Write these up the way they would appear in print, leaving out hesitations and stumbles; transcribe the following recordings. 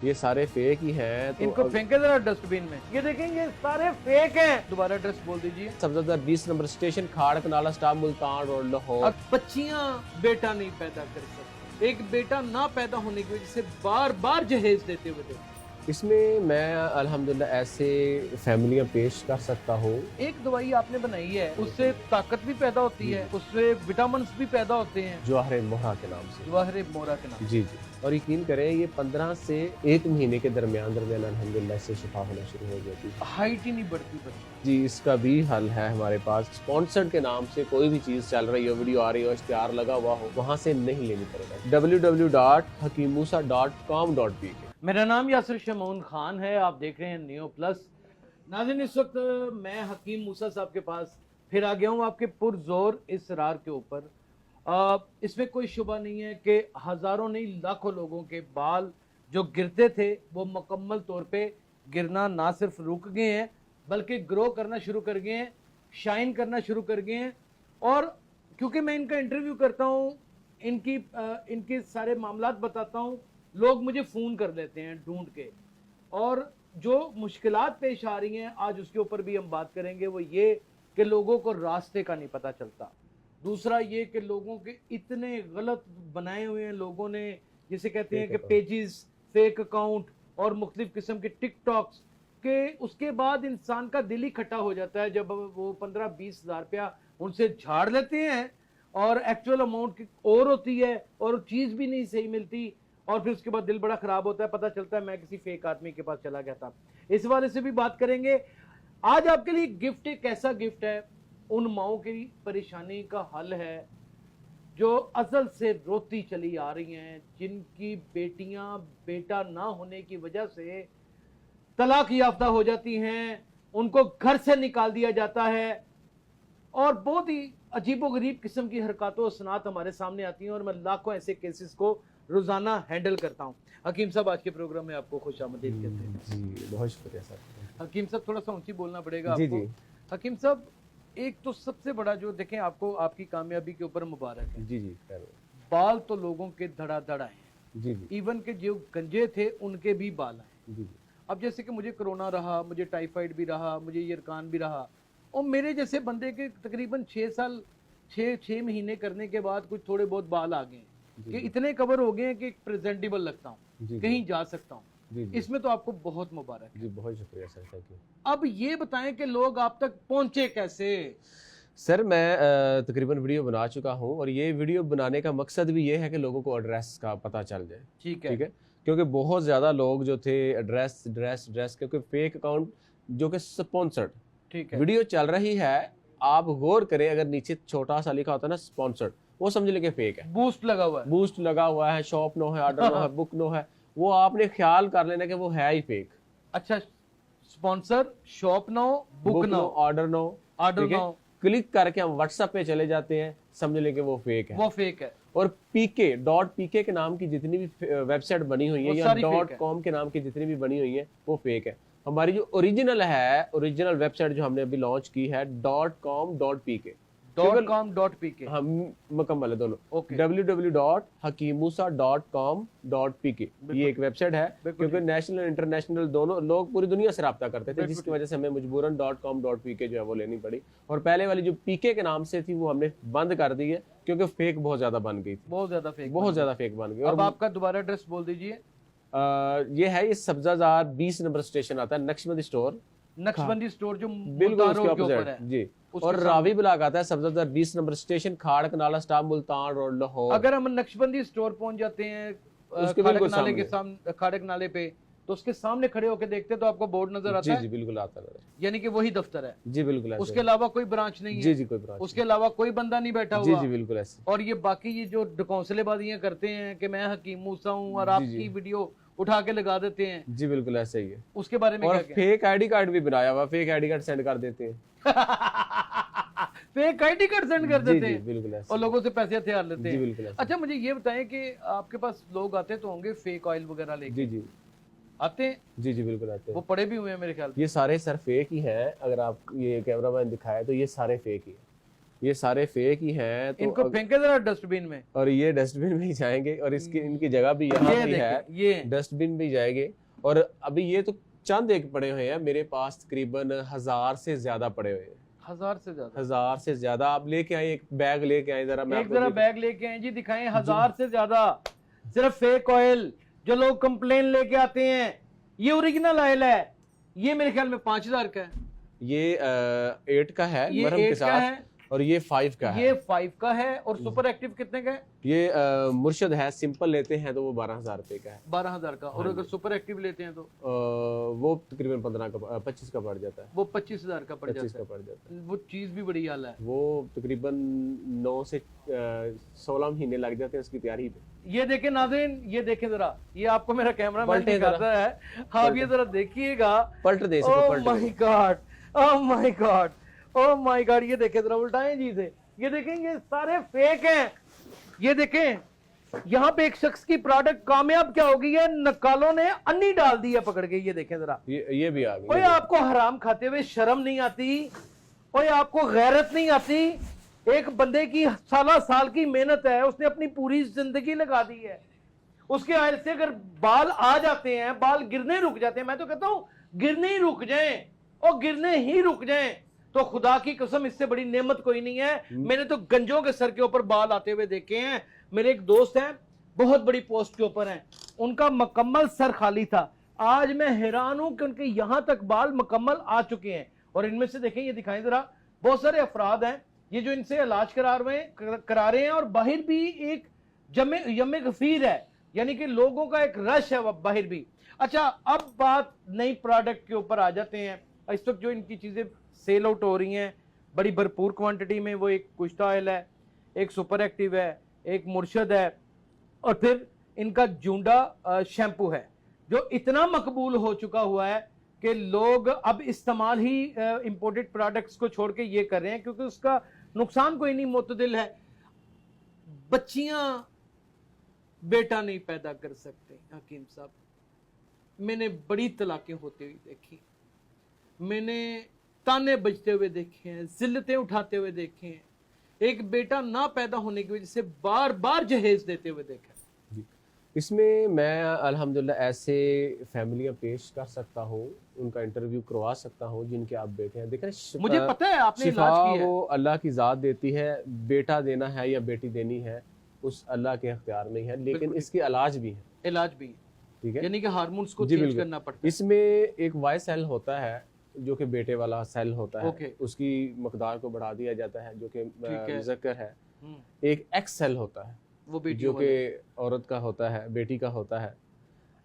ये सारे फेक ही हैं। तो इनको फेंके जरा डस्टबिन में। ये देखेंगे सारे फेक हैं। दोबारा एड्रेस बोल दीजिए। सब्जादार 20 नंबर स्टेशन, खाड़ canola staff, Multan road, Lahore. अब बच्चियां बेटा नहीं पैदा कर सकती, एक बेटा ना पैदा होने की वजह से बार बार जहेज देते हुए देखा। इसमें मैं अल्हम्दुलिल्लाह ऐसे फैमिलियां पेश कर सकता हूँ। एक दवाई आपने बनाई है, उससे ताकत भी पैदा होती है, उससे विटामिन भी पैदा होते हैं, जवाहर मोहरा के नाम से। जवाहर मोहरा के नाम। जी जी। और यकीन करें ये 15 से 1 महीने के दरमियान अल्हम्दुलिल्लाह से शिफा होना शुरू हो जाती है। हाइट ही नहीं बढ़ती बच्ची। जी, इसका भी हल है हमारे पास। स्पॉन्सर्ड के नाम से कोई भी चीज़ चल रही हो, वीडियो आ रही हो, इश्तिहार लगा हुआ हो, वहाँ से नहीं लेनी पड़ेगा। www.hakeemmusa.com.pk। मेरा नाम यासिर शमून खान है, आप देख रहे हैं नियो प्लस। नाज़रीन, इस वक्त मैं हकीम मूसा साहब के पास फिर आ गया हूँ आपके पुरजोर इसरार के ऊपर। इसमें कोई शुबा नहीं है कि हज़ारों नहीं लाखों लोगों के बाल जो गिरते थे वो मुकम्मल तौर पे गिरना ना सिर्फ रुक गए हैं बल्कि ग्रो करना शुरू कर गए हैं, शाइन करना शुरू कर गए हैं। और क्योंकि मैं इनका इंटरव्यू करता हूँ, इनके सारे मामलात बताता हूँ, लोग मुझे फ़ोन कर लेते हैं ढूंढ के, और जो मुश्किलात पेश आ रही हैं आज उसके ऊपर भी हम बात करेंगे। वो ये कि लोगों को रास्ते का नहीं पता चलता, दूसरा ये कि लोगों के इतने गलत बनाए हुए हैं लोगों ने, जिसे कहते हैं कि पेजेस, फेक अकाउंट और मुख्तलिफ किस्म के टिकटॉक्स के, उसके बाद इंसान का दिल ही खट्टा हो जाता है जब वो 15-20 हज़ार रुपया उनसे झाड़ लेते हैं और एक्चुअल अमाउंट और होती है और चीज़ भी नहीं सही मिलती, और फिर उसके बाद दिल बड़ा ख़राब होता है, पता चलता है मैं किसी फेक आदमी के पास चला गया था। इस वाले से भी बात करेंगे। आज आपके लिए गिफ्ट एक ऐसा गिफ्ट है, उन माओं की परेशानी का हल है जो अज़ल से रोती चली आ रही हैं, जिनकी बेटियां बेटा ना होने की वजह से तलाक याफ्ता हो जाती हैं, उनको घर से निकाल दिया जाता है, और बहुत ही अजीबोगरीब किस्म की हरकतों और सनात हमारे सामने आती हैं, और मैं लाखों ऐसे केसेस को रोजाना हैंडल करता हूं। हकीम साहब, आज के प्रोग्राम में आपको खुशामदीद कहते हैं। जी, बहुत शुक्रिया सर। हकीम साहब, थोड़ा सा ऊंची बोलना पड़ेगा जी आपको। जी। हकीम साहब, एक तो सबसे बड़ा जो देखें, आपको आपकी कामयाबी के ऊपर मुबारक है। जी जी। बाल तो लोगों के धड़ाधड़ आए हैं। जी जी। इवन के जो गंजे थे उनके भी बाल आए। जी जी। अब जैसे कि मुझे कोरोना रहा, मुझे टाइफाइड भी रहा, मुझे यरकान भी रहा, और मेरे जैसे बंदे के तकरीबन 6 महीने करने के बाद कुछ थोड़े बहुत बाल आ गए, कि इतने कवर हो गए हैं कि प्रेजेंटेबल लगता हूँ, कहीं जा सकता हूँ। इसमें तो आपको बहुत मुबारक है। जी, बहुत शुक्रिया सर, थैंक यू। अब ये बताएं कि लोग आप तक पहुंचे कैसे? सर, मैं तकरीबन वीडियो बना चुका हूँ, और ये वीडियो बनाने का मकसद भी ये है कि लोगों को एड्रेस का पता चल जाए। ठीक है। ठीक है, क्योंकि बहुत ज़्यादा लोग जो थे एड्रेस क्योंकि फेक अकाउंट जो कि स्पॉन्सर्ड, ठीक है, वीडियो चल रही है, आप गौर करें, अगर नीचे छोटा सा लिखा होता है ना स्पॉन्सर्ड, वो समझ लेंगे फेक है। बूस्ट लगा हुआ है, बूस्ट लगा हुआ है, शॉप नो है, ऑर्डर नो है, बुक नो है, वो आपने ख्याल कर लेना कि वो है ही फेक। अच्छा, sponsor, shop now, book now, order now, click करके हम व्हाट्सएप पे चले जाते हैं, समझ लें कि वो फेक है, वो फेक है। और पीके के नाम की जितनी भी वेबसाइट बनी हुई है या .com के नाम की जितनी भी बनी हुई है वो फेक है। हमारी जो ओरिजिनल वेबसाइट जो हमने अभी लॉन्च की है .com.pk .com.pk, हम मुकम्मल है दोनों। ओके। www.hakeemmusa.com.pk ये एक वेबसाइट है, क्योंकि नेशनल इंटरनेशनल दोनों लोग पूरी दुनिया से रब्ता करते थे, जिसकी वजह से हमें मजबूरन .com.pk जो है वो लेनी पड़ी, और पहले वाली जो पीके के नाम से थी वो हमने बंद कर दी है, क्योंकि फेक बहुत ज्यादा बन गई थी, बहुत ज्यादा फेक बन गई। और अब आपका दोबारा एड्रेस बोल दीजिए। ये है, ये सब्जादार 20 नंबर स्टेशन आता है, नक्शबंदी स्टोर जो बिल्कुल उसके ऊपर है जी, और रावी ब्लॉक आता है सब्जादार 20 नंबर स्टेशन, खाड़ canola staff, Multan road, Lahore. अगर हम नक्शबंदी स्टोर पहुंच जाते हैं उसके बिल्कुल सामने के सामने, खाड़क नाले पे, तो उसके सामने खड़े होकर देखते तो आपको बोर्ड नजर आता है। जी बिल्कुल आता है, यानी कि वही दफ्तर है। जी बिल्कुल, उसके अलावा कोई ब्रांच नहीं है। जी जी, कोई ब्रांच, उसके अलावा कोई बंदा नहीं बैठा हुआ। जी जी बिल्कुल ऐसे। और ये बाकी ये जो डकौंसलेबाजियां करते हैं कि मैं हकीम मूसा हूँ और आपकी वीडियो उठा के लगा देते हैं, जी बिल्कुल ऐसे ही है। उसके बारे में और क्या फेक आईडी कार्ड भी बनाया हुआ, फेक आईडी कार्ड सेंड कर देते हैं। फेक आईडी कार्ड सेंड कर देते हैं, बिल्कुल ऐसे, और लोगों से पैसे हथियार लेते हैं। जी बिल्कुल ऐसे। अच्छा, मुझे ये बताएं कि आपके पास लोग आते तो होंगे फेक ऑयल वगैरह लेके? जी जी आते हैं। जी जी बिल्कुल आते हैं। वो पड़े भी हुए हैं मेरे ख्याल से। ये सारे सर फेक ही हैं, अगर आप ये कैमरा मैन दिखाए तो ये सारे फेक ही हैं। ये सारे फेक ही हैं। तो इनको फेंके जरा डस्टबिन में, और ये डस्टबिन में ही जाएंगे, और इसकी इनकी जगह भी यहाँ ये भी है, देखें, ये डस्टबिन भी जाएंगे। और अभी ये तो चंद एक पड़े हुए हैं, मेरे पास तकरीबन 1000 से ज्यादा पड़े हुए हैं। 1000 से ज्यादा, 1000 से ज्यादा। आप लेके आए, एक बैग लेके आए, जरा मैं एक जरा बैग लेके आए जी, दिखाएं। 1000 से ज्यादा सिर्फ फेक ऑयल। जो लोग कंप्लेन लेके आते हैं ये ओरिजिनल ऑयल है, ये मेरे ख्याल में 5000 का है। ये 8 का है ये मरहम के 8 का साथ, है, और ये 5 का है। ये 5 का है। और सुपर एक्टिव कितने का है? ये मुर्शद है, सिंपल लेते हैं तो वो 12000 रुपए का है। 12000 का। और अगर सुपर एक्टिव लेते हैं तो वो तकरीबन 25 का पड़ जाता है। वो 25000 का पड़ 25 जाता का पड़ जाता है। है। वो चीज भी बड़ी आला है। वो तकरीबन 9 से 16 महीने लग जाते हैं उसकी तैयारी पे। ये देखें नाज़रीन, ये देखें जरा, ये आपको मेरा कैमरा मैन पलटे जरा। दिखाता है, आप ये जरा देखिएगा। पलट दे इसको, ओह पलट my they. God, oh my God, oh my God. ये देखें जरा, उल्टाएं जी से, ये देखें, ये सारे फेक हैं। ये देखें, यहाँ पे एक शख्स की प्रोडक्ट कामयाब क्या हो गई है, नकालों ने अन्नी डाल दी है पकड़ के। ये देखें जरा, ये भी आ गई। ओए आपको हराम खाते हुए शर्म नहीं आती? ओए आपको गैरत नहीं आती? एक बंदे की साल की मेहनत है, उसने अपनी पूरी जिंदगी लगा दी है, उसके आयल से अगर बाल आ जाते हैं, बाल गिरने रुक जाते हैं, मैं तो कहता हूं गिरने ही रुक जाएं, और गिरने ही रुक जाएं, तो खुदा की कसम इससे बड़ी नेमत कोई नहीं है। मैंने तो गंजों के सर के ऊपर बाल आते हुए देखे हैं। मेरे एक दोस्त हैं, बहुत बड़ी पोस्ट के ऊपर हैं, उनका मुकम्मल सर खाली था। आज मैं हैरान हूं कि उनके यहां तक बाल मुकम्मल आ चुके हैं। और इनमें से देखें, ये दिखाएं जरा, बहुत सारे अफराद हैं ये जो इनसे इलाज करा रहे हैं, और बाहर भी एक यमे गफीर है, यानी कि लोगों का एक रश है बाहर भी। अच्छा, अब बात नई प्रोडक्ट के ऊपर आ जाते हैं। इस वक्त जो इनकी चीजें सेल आउट हो रही हैं बड़ी भरपूर क्वांटिटी में, वो एक कुश्ता ऑयल है, एक सुपर एक्टिव है, एक मुर्शद है, और फिर इनका जूंडा शैम्पू है, जो इतना मकबूल हो चुका हुआ है कि लोग अब इस्तेमाल ही इंपोर्टेड प्रोडक्ट्स को छोड़ के ये कर रहे हैं, क्योंकि उसका नुकसान कोई नहीं, मुतदिल है। बच्चियां बेटा नहीं पैदा कर सकते हकीम साहब, मैंने बड़ी तलाकें होते हुए देखी, मैंने ताने बजते हुए देखे हैं, जिल्लतें उठाते हुए देखे हैं, एक बेटा ना पैदा होने की वजह से बार बार जहेज देते हुए देखा। इसमें मैं अल्हम्दुलिल्लाह ऐसे फैमिलियां पेश कर सकता हूँ, उनका इंटरव्यू करवा सकता हूँ जिनके आप बेटे हैं। देखें, मुझे पता है आपने इलाज किया है। वो अल्लाह की ज़ात देती है, बेटा देना है या बेटी देनी है उस अल्लाह के अख्तियार में ही है, लेकिन इसकी इलाज भी है। इलाज भी है, ठीक है, यानी कि हार्मोन्स को जी चेंज बिल्कुल करना पड़ता है। इसमें एक वाई सेल होता है जो कि बेटे वाला सेल होता है, Okay. उसकी मकदार को बढ़ा दिया जाता है, जो कि ठीक है। मुज़क्कर है। हम्म, एक एक्स सेल होता है वो बेटी जो कि औरत का होता है, बेटी का होता है।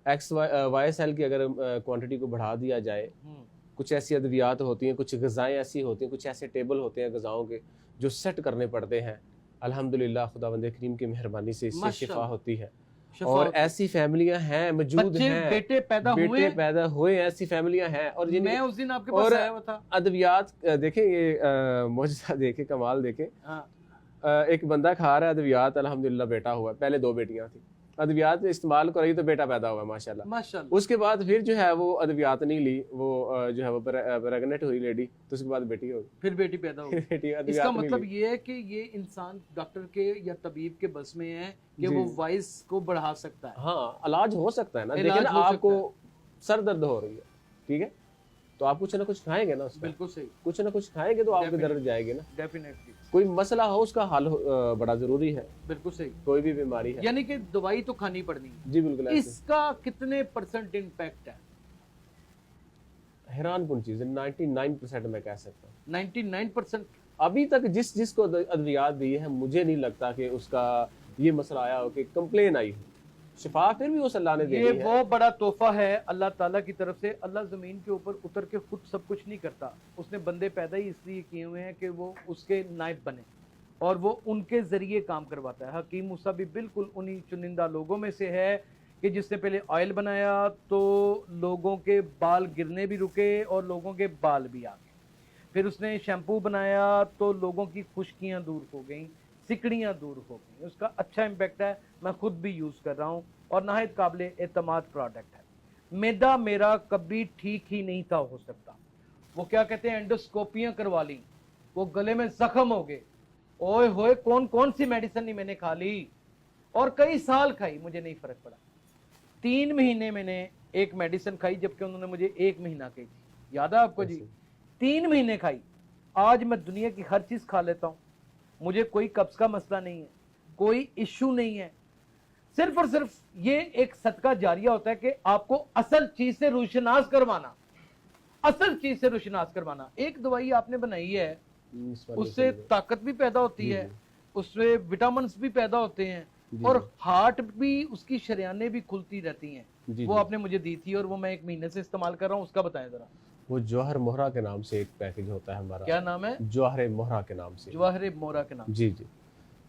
एक्स वाई सेल की अगर क्वांटिटी को बढ़ा दिया जाए, कुछ ऐसी अद्वियात होती हैं, कुछ ग़िज़ाएँ ऐसी होती हैं, कुछ ऐसे टेबल होते हैं ग़िज़ाओं के जो सेट करने पड़ते हैं। अल्हम्दुलिल्लाह खुदावंद करीम की मेहरबानी से इससे शिफा होती है। और ऐसी फैमिलियां हैं, मौजूद हैं, बेटे पैदा हुए ऐसी फैमिलियां हैं। और मैं उस दिन आपके पास आया हुआ था। अद्वियात देखें, ये मौजूदा देखें, कमाल देखें। एक बंदा खा रहा है अद्वियात, अल्हम्दुलिल्लाह बेटा हुआ, पहले 2 बेटियां थी, अद्वियात इस्तेमाल कर रही तो बेटा पैदा हुआ माशाल्लाह माशाल्लाह। उसके बाद फिर जो है वो अद्वियात नहीं ली, वो जो है वो प्रेग्नेंट हुई लेडी, तो उसके बाद बेटी हो गई, फिर बेटी पैदा हो गई। इसका मतलब ये है कि ये इंसान डॉक्टर के या तबीब के बस में है कि वो वॉइस को बढ़ा सकता है। हाँ, इलाज हो सकता है ना। लेकिन आपको सर दर्द हो रही है, ठीक है, तो आप कुछ ना कुछ खाएंगे ना उसका। बिल्कुल सही, कुछ ना कुछ खाएंगे तो आपके दर्द जाएगी ना। डेफिनेटली कोई मसला हो उसका हल बड़ा जरूरी है। बिल्कुल सही, कोई भी बीमारी है, यानी कि दवाई तो खानी पड़नी है। जी बिल्कुल। इसका कितने % इम्पैक्ट है? हैरानकुन चीज है, 99% मैं कह सकता हूँ। 99% अभी तक जिसको अद्वियात दी है, मुझे नहीं लगता कि उसका ये मसला आया हो कि कंप्लेन आई हो। शिफा फिर भी उस अल्लाह ने दी है। ये वो बड़ा तोहफा है अल्लाह ताला की तरफ से। अल्लाह ज़मीन के ऊपर उतर के खुद सब कुछ नहीं करता, उसने बंदे पैदा ही इसलिए किए हुए हैं कि वो उसके नायब बने और वो उनके ज़रिए काम करवाता है। हकीम मूसा भी बिल्कुल उन्हीं चुनिंदा लोगों में से है कि जिसने पहले ऑयल बनाया तो लोगों के बाल गिरने भी रुके और लोगों के बाल भी आ गए। फिर उसने शैम्पू बनाया तो लोगों की खुश्कियाँ दूर हो गई, सिकड़ियाँ दूर हो गई। उसका अच्छा इम्पैक्ट है, मैं खुद भी यूज़ कर रहा हूँ और नहायत काबिल एतमाद प्रोडक्ट है। मैदा मेरा कभी ठीक ही नहीं था हो सकता। वो क्या कहते हैं, एंडोस्कोपियाँ करवा ली, वो गले में जख्म हो गए, ओए होए, कौन कौन सी मेडिसिन नहीं मैंने खा ली और कई साल खाई, मुझे नहीं फर्क पड़ा। 3 महीने मैंने एक मेडिसिन खाई जबकि उन्होंने मुझे 1 महीना कही थी, याद है आपको जी? 3 महीने खाई। आज मैं दुनिया की हर चीज खा लेता हूं, मुझे कोई कब्ज का मसला नहीं है, कोई इश्यू नहीं है। सिर्फ और सिर्फ ये एक सदका जारिया होता है कि आपको असल चीज से रुशनास करवाना, असल चीज से रुशनास करवाना। एक दवाई आपने बनाई है, उससे ताकत भी पैदा होती है, उससे विटामिन भी पैदा होते हैं और हार्ट भी, उसकी शरियानें भी खुलती रहती हैं। वो आपने मुझे दी थी और वो मैं 1 महीने से इस्तेमाल कर रहा हूँ, उसका बताएं जरा। वो जौहर मोहरा के नाम से एक पैकेज होता है हमारा। क्या नाम है? जौहर मोहरा के नाम से। जौहर मोहरा के नाम। जी जी।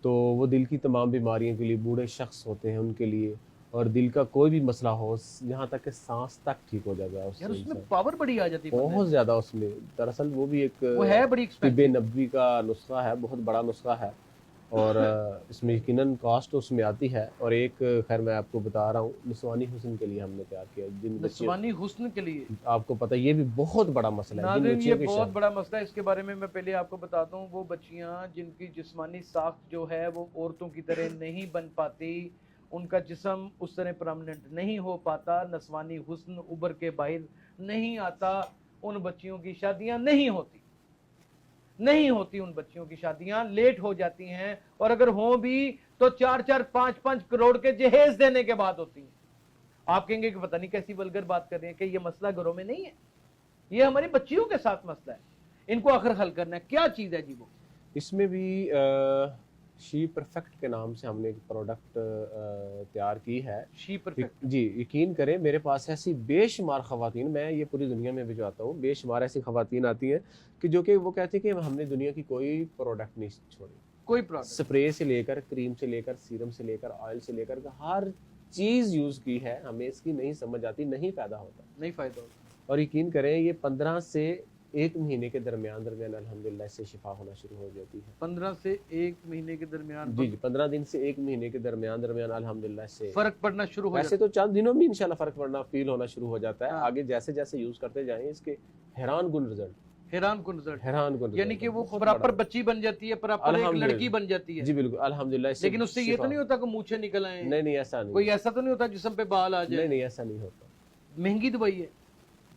तो वो दिल की तमाम बीमारियों के लिए, बूढ़े शख्स होते हैं उनके लिए, और दिल का कोई भी मसला हो, यहाँ तक कि सांस तक ठीक हो जाता है यार उसमें पावर बड़ी आ जाती है बहुत ज्यादा उसमें। दरअसल वो भी एक वो है बड़ी तिब्बे नबवी का नुस्खा है, बहुत बड़ा नुस्खा है, और इसमें यकीनन कॉस्ट उसमें आती है। और एक खैर मैं आपको बता रहा हूँ, निस्वानी हुस्न के लिए हमने तैयार किया। जिन निस्वानी हुस्न के लिए, आपको पता है ये भी बहुत बड़ा मसला है, ये बहुत बड़ा मसला है। इसके बारे में मैं पहले आपको बताता हूँ, वो बच्चियां जिनकी जिस्मानी साख्त जो है वो औरतों की तरह नहीं बन पाती, उनका जिस्म उस तरह परमानेंट नहीं हो पाता, नस्वानी हुस्न उभर के बाहर नहीं आता, उन बच्चियों की शादियां नहीं होती, नहीं होती। उन बच्चियों की शादियां लेट हो जाती हैं, और अगर हो भी तो 4-4, 5-5 करोड़ के जहेज देने के बाद होती हैं। आप कहेंगे कि पता नहीं कैसी वल्गर बात कर रहे हैं, कि ये मसला घरों में नहीं है, ये हमारी बच्चियों के साथ मसला है, इनको आखिर हल करना है। क्या चीज है जी वो? इसमें भी शी परफेक्ट के नाम से हमने एक प्रोडक्ट तैयार की है। शी परफेक्ट जी, यकीन करें मेरे पास ऐसी बेशुमार खवातीन, मैं ये पूरी दुनिया में भिजवाता हूँ, बेशुमार ऐसी खवातीन आती हैं कि जो कि वो कहती हैं कि हमने दुनिया की कोई प्रोडक्ट नहीं छोड़ी, कोई प्रोडक्ट, स्प्रे से लेकर, क्रीम से लेकर, सीरम से लेकर, ऑयल से लेकर, हर चीज़ यूज़ की है, हमें इसकी नहीं समझ आती, नहीं फ़ायदा होता, नहीं फ़ायदा होता। और यकीन करें ये 15 से 1 महीने के दरमियान अल्हम्दुलिल्लाह इससे शिफा होना शुरू हो जाती है। 15 से 1 महीने के दरमियान? जी जी, 15 दिन से 1 महीने के दरमियान अल्हम्दुलिल्लाह से फर्क पड़ना शुरू हो जाता है। वैसे तो चंद दिनों में इंशाल्लाह फर्क पड़ना फील होना शुरू हो जाता है। आगे जैसे जैसे यूज करते जाएं इसके हैरान कुन रिजल्ट, हैरान कुन रिजल्ट, हैरान कुन, यानी कि वो प्रॉपर बच्ची बन जाती है, प्रॉपर एक लड़की बन जाती है। जी बिल्कुल, अल्हम्दुलिल्लाह। लेकिन उससे ये तो नहीं होता कि मूंछें निकल आए? नहीं नहीं, ऐसा नहीं, कोई ऐसा तो नहीं होता जिस्म पे बाल आ जाए? नहीं नहीं, ऐसा नहीं होता। महंगी दवाई है?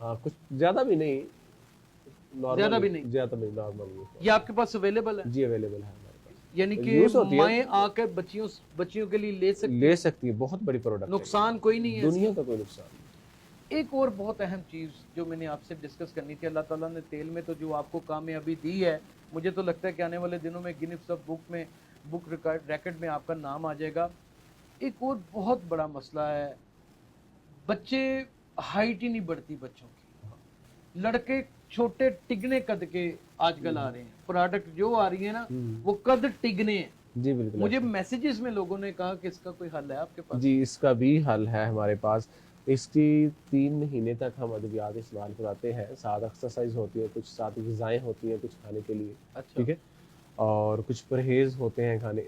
हाँ, कुछ ज्यादा भी नहीं, ज्यादा भी नहीं, नॉर्मल। ये आपके पास अवेलेबल है? जी अवेलेबल है हमारे पास, यानी कि माएँ आकर बच्चियों के लिए ले सकती है। बहुत बड़ी प्रोडक्ट, नुकसान कोई नहीं है, दुनिया का कोई नुकसान नहीं। एक और बहुत अहम चीज़ जो मैंने आपसे डिस्कस करनी थी, अल्लाह ताला ने तेल में तो जो आपको कामयाबी दी है, मुझे तो लगता है कि आने वाले दिनों में गिनीज बुक रिकॉर्ड में आपका नाम आ जाएगा। एक और बहुत बड़ा मसला है, बच्चे हाइट ही नहीं बढ़ती बच्चों की, लड़के छोटे टिगने कद के आजकल आ रहे हैं, प्रोडक्ट जो आ रही है ना वो कद टिगने हैं। जी बिल्कुल। मुझे मैसेजेस में लोगों ने कहा कि इसका कोई हल है आपके पास? जी, इसका भी हल है हमारे पास। इसकी 3 महीने तक हम अद्वियात इस्तेमाल कराते हैं, साथ एक्सरसाइज होती है, कुछ साथ ग़िज़ाएँ होती हैं कुछ खाने के लिए। अच्छा। ठीक है, और कुछ परहेज़ होते हैं खाने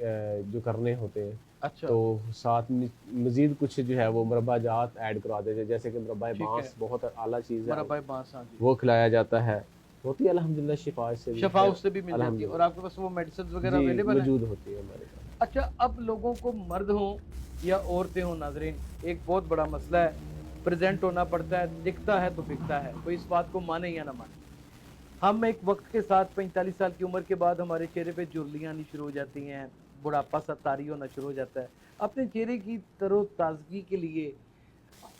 जो करने होते हैं। अच्छा। तो साथ मज़ीद कुछ जो है वो मुरब्बा जात ऐड करवा देते हैं, जैसे कि मुरब्बा बांस बहुत आला चीज़ है, मुरब्बा बांस, हाँ जी, वो खिलाया जाता है, होती है अल्हम्दुलिल्लाह शिफा से भी, शफा उससे भी मिल जाती है। और आपके पास वो मेडिसिन वगैरह अवेलेबल है? मौजूद होती है हमारे पास। अच्छा, अब लोगों को मर्द हो या औरतें हो, नाज़रीन, एक बहुत बड़ा मसला है, प्रेजेंट होना पड़ता है, दिखता है तो बिकता है, कोई इस बात को माने या ना माने। हम एक वक्त के साथ 45 साल की उम्र के बाद हमारे चेहरे पे झुर्रियाँ आनी शुरू हो जाती हैं, बुढ़ापा सा तारी होना शुरू हो जाता है। अपने चेहरे की तरोताज़गी के लिए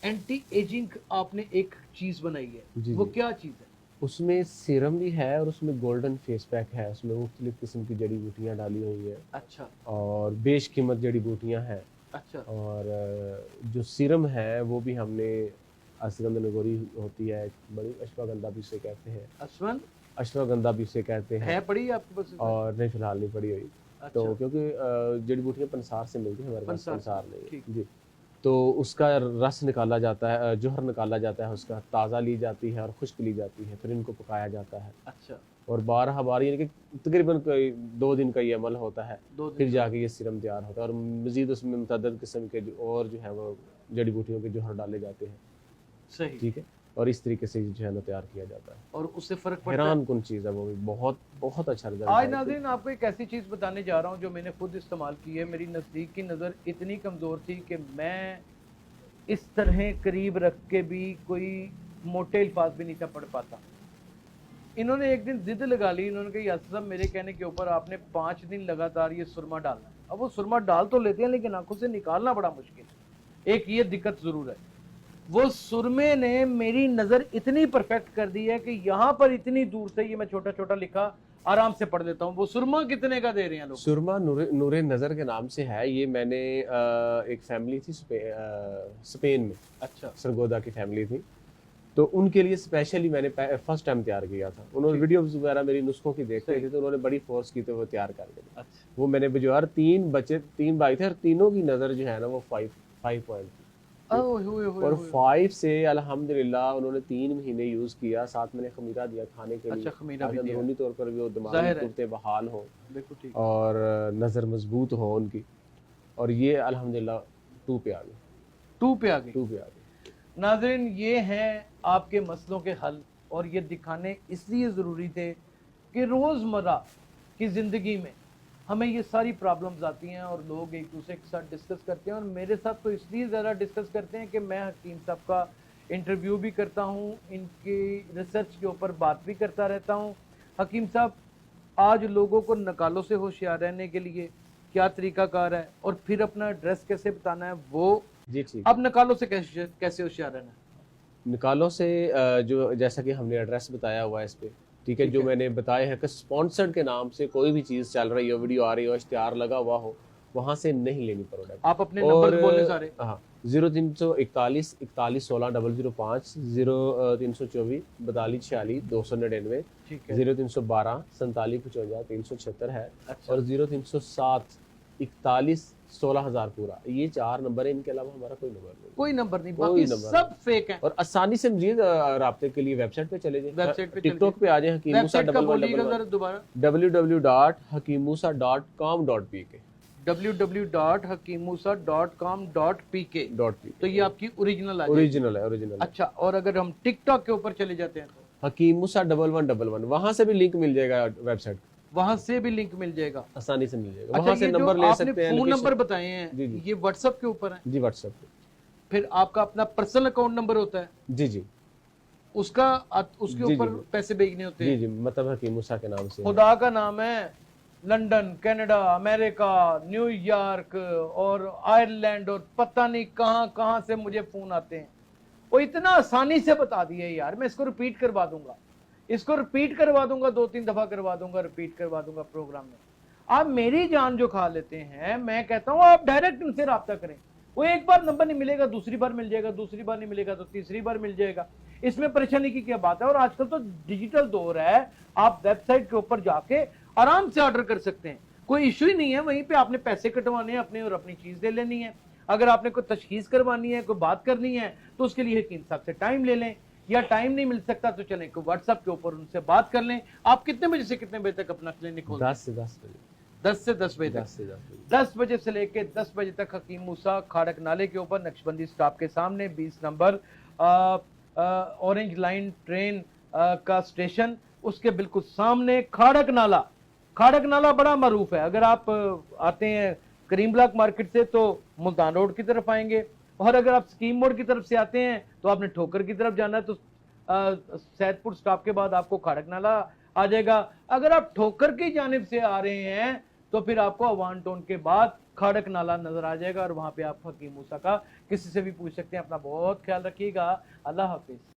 एंटी एजिंग आपने एक चीज़ बनाई है, वो क्या चीज़ है? उसमें सीरम भी है और उसमें गोल्डन फेस पैक है, उसमें मुख्तलिफ किस्म की जड़ी बूटियाँ डाली हुई हैं। अच्छा। और बेशकीमत जड़ी बूटियाँ हैं। अच्छा। और जो सीरम है वो भी हमने अश्वगंधा नगोरी होती है, बड़ी अश्वगंधा भी उसे कहते हैं, अश्वगंधा भी उसे कहते हैं। है पड़ी आपके पास? और नहीं, फिलहाल नहीं पड़ी हुई। अच्छा। तो क्योंकि जड़ी बूटियाँ पंसार से मिलती हैं, हमारे पास पंसार नहीं है। जी, तो उसका रस निकाला जाता है, जोहर निकाला जाता है, उसका ताज़ा ली जाती है और खुश्क ली जाती है, फिर इनको पकाया जाता है। अच्छा। और 12 बार, यानी कि तकरीबन 2 दिन का ये अमल होता है, फिर जाके ये सीरम तैयार होता है। और मज़ीद उसमें मुतअद्दिद किस्म के और जो है वो जड़ी बूटियों के जोहर डाले जाते हैं। सही, ठीक है। اور اس طریقے سے جو ہے نا تیار کیا جاتا ہے. اور اس سے فرق پڑتا ہے. حیران کن چیز ہے وہ بھی, بہت بہت اچھا رزلٹ. آج ناظرین آپ کو ایک ایسی چیز بتانے جا رہا ہوں جو میں نے خود استعمال کی ہے. میری نزدیک کی نظر اتنی کمزور تھی کہ میں اس طرح قریب رکھ کے بھی کوئی موٹے الفاظ بھی نہیں تھا پڑھ پاتا. انہوں نے ایک دن ضد لگا لی, انہوں نے کہا یاسر صاحب میرے کہنے کے اوپر آپ نے 5 دن لگاتار یہ سرما ڈالنا ہے. اب وہ سرما ڈال تو لیتے ہیں لیکن آنکھوں سے نکالنا بڑا مشکل ہے. ایک یہ دقت ضرور ہے, وہ سرمے نے میری نظر اتنی پرفیکٹ کر دی ہے کہ یہاں پر اتنی دور سے, یہ میں چھوٹا چھوٹا لکھا آرام سے پڑھ لیتا ہوں. وہ سرما کتنے کا دے رہے ہیں لوگ؟ سرما نور نظر کے نام سے ہے. یہ میں نے ایک فیملی تھی اسپین میں, اچھا سرگودا کی فیملی تھی, تو ان کے لیے اسپیشلی میں نے فرسٹ ٹائم تیار کیا تھا. انہوں نے ویڈیوز وغیرہ میری نسخوں کی دیکھ رہے تھے تو انہوں نے بڑی فورس کی تو وہ تیار کر کے. وہ میں نے بجوار 3 بھائی تھے اور تینوں کی نظر جو ہے نا وہ 5 پوائنٹ تھی. اور 5 سے الحمدللہ انہوں نے 3 مہینے یوز کیا. ساتھ میں نے خمیرہ دیا کھانے کے لیے. اچھا خمیرہ بھی دیا, اندرونی طور پر بھی وہ دماغی طور بحال ہو اور نظر مضبوط ہو ان کی. اور یہ الحمدللہ 2 پہ آ گئی. ناظرین یہ ہیں آپ کے مسئلوں کے حل, اور یہ دکھانے اس لیے ضروری تھے کہ روزمرہ کی زندگی میں ہمیں یہ ساری پرابلمز آتی ہیں اور لوگ ایک دوسرے کے ساتھ ڈسکس کرتے ہیں. اور میرے ساتھ تو اس لیے زیادہ ڈسکس کرتے ہیں کہ میں حکیم صاحب کا انٹرویو بھی کرتا ہوں, ان کی ریسرچ کے اوپر بات بھی کرتا رہتا ہوں. حکیم صاحب آج لوگوں کو نکالوں سے ہوشیار رہنے کے لیے کیا طریقہ کار ہے, اور پھر اپنا ایڈریس کیسے بتانا ہے وہ جی ٹھیک. اب نکالوں سے کیسے ہوشیار رہنا ہے؟ نکالوں سے جو جیسا کہ ہم نے ایڈریس بتایا ہوا ہے اس پہ, ٹھیک ہے, جو میں نے بتایا ہے کہ سپانسرڈ کے نام سے کوئی بھی چیز چل رہی ہو, ویڈیو آ رہی ہو, اشتہار لگا ہوا ہو, وہاں سے نہیں لینی پروڈکٹ. آپ اپنے نمبر بولیں سارے. ہاں 0341 41 16 005 0324 42 46 299 0312 47 55 376 ہے, اور 0307 41 16,000 پورا. یہ 4 نمبر ہیں, ان کے علاوہ ہمارا کوئی نمبر نہیں. کوئی نمبر نہیں, باقی سب فیک ہیں. اور آسانی سے مزید رابطے کے لیے ویب سائٹ پہ چلے جائیں, ٹک ٹاک پہ آ جائیں, حکیم موسیٰ www.hakimmousa.com.pk www.hakimmousa.com.pk. تو یہ آپ کی اوریجنل اوریجنل. اچھا, اور اگر ہم ٹک ٹاک کے اوپر چلے جاتے ہیں تو حکیم موسیٰ 1111, وہاں سے بھی لنک مل جائے گا ویب سائٹ, وہاں سے بھی لنک مل جائے گا, آسانی سے مل جائے گا. وہاں سے نمبر لے سکتے ہیں. فون نمبر بتائے ہیں یہ واٹس ایپ کے اوپر ہے؟ جی واٹس ایپ پہ. پھر آپ کا اپنا پرسنل اکاؤنٹ نمبر ہوتا ہے؟ جی جی, اس کے اوپر پیسے بھیجنے ہوتے ہیں؟ جی جی, مطلب حکیم موسیٰ کے نام سے. خدا کا نام ہے, لندن, کینیڈا, امریکہ, نیو یارک اور آئرلینڈ اور پتہ نہیں کہاں کہاں سے مجھے فون آتے ہیں. وہ اتنا آسانی سے بتا دیے یار, میں اس کو ریپیٹ کروا دوں گا, 2-3 دفعہ کروا دوں گا, ریپیٹ کروا دوں گا پروگرام میں. آپ میری جان جو کھا لیتے ہیں, میں کہتا ہوں آپ ڈائریکٹ ان سے رابطہ کریں. وہ ایک بار نمبر نہیں ملے گا, دوسری بار مل جائے گا, دوسری بار نہیں ملے گا تو تیسری بار مل جائے گا. اس میں پریشانی کی کیا بات ہے؟ اور آج کل تو ڈیجیٹل دور ہے, آپ ویب سائٹ کے اوپر جا کے آرام سے آرڈر کر سکتے ہیں, کوئی ایشو ہی نہیں ہے. وہیں پہ آپ نے پیسے کٹوانے ہیں اپنے اور اپنی چیز لے لینی ہے. اگر آپ نے کوئی تشخیص کروانی ہے, کوئی بات کرنی ہے, تو اس کے لیے حکیم صاحب سے ٹائم لے لیں, یا ٹائم نہیں مل سکتا تو چلیں کہ واٹس ایپ کے اوپر ان سے بات کر لیں. آپ کتنے بجے سے کتنے بجے تک اپنا کلینک کھولتے ہیں؟ 10 سے 10 بجے. 10 سے 10 بجے تک. 10 بجے سے لے کے 10 بجے تک حکیم موسیٰ, کھاڑک نالے کے اوپر, نقشبندی سٹاپ کے سامنے, 20 نمبر اورنج لائن ٹرین کا اسٹیشن, اس کے بالکل سامنے کھاڑک نالہ. کھاڑک نالہ بڑا معروف ہے. اگر آپ آتے ہیں کریم بلاک مارکیٹ سے تو ملتان روڈ کی طرف آئیں گے, اور اگر آپ سکیم موڑ کی طرف سے آتے ہیں تو آپ نے ٹھوکر کی طرف جانا ہے, تو سید پور سٹاپ کے بعد آپ کو کھاڑک نالہ آ جائے گا. اگر آپ ٹھوکر کی جانب سے آ رہے ہیں تو پھر آپ کو اوان ٹون کے بعد کھاڑک نالہ نظر آ جائے گا, اور وہاں پہ آپ حکیم موسیٰ کا کسی سے بھی پوچھ سکتے ہیں. اپنا بہت خیال رکھیے گا. اللہ حافظ.